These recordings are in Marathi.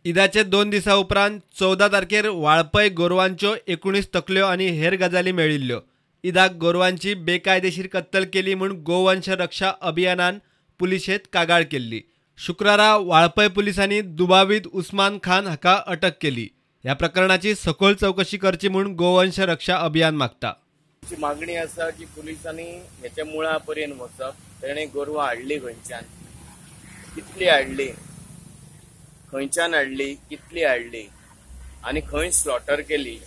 ईदाचे 2 दिसा उपरांत 14 तारखेर वाळपय गोरवांच्यो 19 तकल्यो आनी हेर गजाली मेळिल्ल्यो. ईदाक गोरवांची बेकायदेशीर कत्तल केली म्हूण गोवंश रक्षा अभियानान पुलिशेंत कागाळ केल्ली. शुक्रारा वाळपय पुलिसांनी दुबावीत उस्मान खान हाका अटक केली. ह्या प्रकरणाची सखोल चौकशी करची म्हूण गोवंश रक्षा अभियान मागता. मागणी आसा की पुलिसांनी ह्याच्या मुळा पर्यंत वचप. तेणे गोरवां हाडली खंयच्यान, कितली हाडली, खंयच्यान हाडली, कितली हाडली आनी खंय स्लॉटर केली.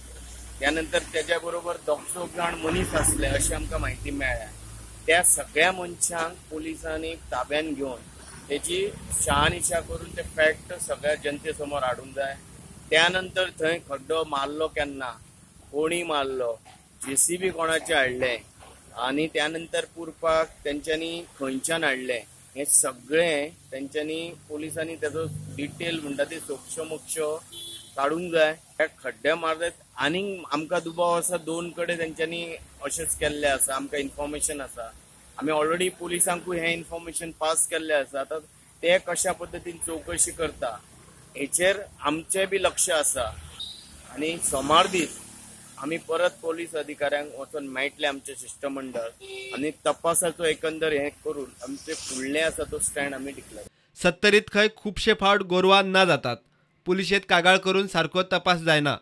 त्यानंतर त्याच्या बरोबर 200 जाण मनीस असले अशी आमकां म्हायती मेळ्ळ्या. त्या सगळ्या मनशांक पुलिसांनी ताब्यान घेवन त्याची शहानिशा करून ते फॅक्ट सगळ्या जनते समोर हाडूंक जाय. त्यानंतर थंय खड्डो मारलो केन्ना, कोणी मारलो, JCB कोणाचे हाडले आणि त्यानंतर पुरपाक तेंच्यांनी खंयच्यान हाडले हे सगळे तेंच्यांनी पुलिसांनी त्याचो डिटेल म्हणटा ती सोक्षमोक्ष काडूंक जाय. त्या खड्डे मारतात आनी आमकां दुबाव आसा 2 कडेन तेंच्यांनी अशेंच केल्ले आसा. आमकां इन्फॉर्मेशन आसा. आमी ऑलरेडी पुलिसांकूय हे इन्फॉर्मेशन पास केल्ले आसा. आतां ते कशा पद्दतीन चौकशी करता हेचेर आमचें बी लक्ष आसा. आनी सोमार दीस आमी परत पोलीस अधिकाऱ्यांक वचून मेळटले आमचे शिष्टमंडळ आनी तपासाचो एकंदर हे करून आमचे फुडले आसा तो स्टँड आमी डिक्लेअर. सत्तरीत खंय खुबशे फावट गोरवां ना जातात. पुलिशेंत कागाळ करून सारको तपास जायना.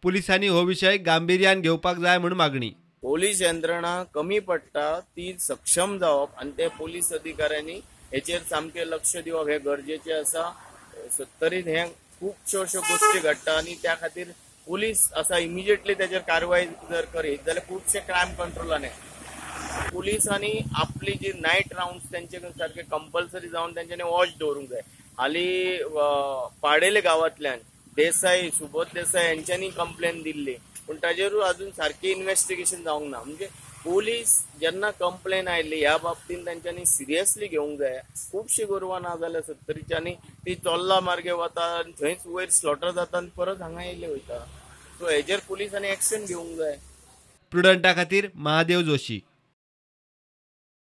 पुलिसांनी हो विशय गांभीर्यान घेवपाक जाय म्हूण मागणी. पोलीस यंत्रणा कमी पडटा ती सक्षम जावप आनी ते पोलीस अधिकाऱ्यांनी हेचेर सामकें लक्ष दिवप हे गरजेचे आसा. सत्तरीत हे खुबश्यो अश्यो गोश्टी घडटा आनी त्या खातीर पुलीस असा इमिजिएटली त्याचेर कारवाई जर करीत जाल्यार खुबशे क्रायम कंट्रोलान पुलिसांनी आपली जी नायट राउंड्स तेंचे सारखे कंपल्सरी जावन तेंच्यांनी वॉच दवरूंक जाय. हालीं पाडेले गांवांतल्यान देसाई, सुबोध देसाई यांच्यांनी कंप्लेन दिल्ली पूण ताजेरूय अजून सारकी इन्व्हेस्टिगेशन जावंक ना. म्हणजे पुलीस जेन्ना कंप्लेन आयली ह्या बाबतीन तेंच्यांनी सिरियसली घेवंक जाय. खुबशी गोरवां ना जाल्यार सत्तरीच्यांनी ती चोल्ला मार्गे वता आनी थंयच वयर स्लॉटर जाता आनी परत हांगा येयले वयता. सो हेजेर पुलिसांनी एक्शन घेवंक जाय. प्रुडंटा खातीर महादेव जोशी.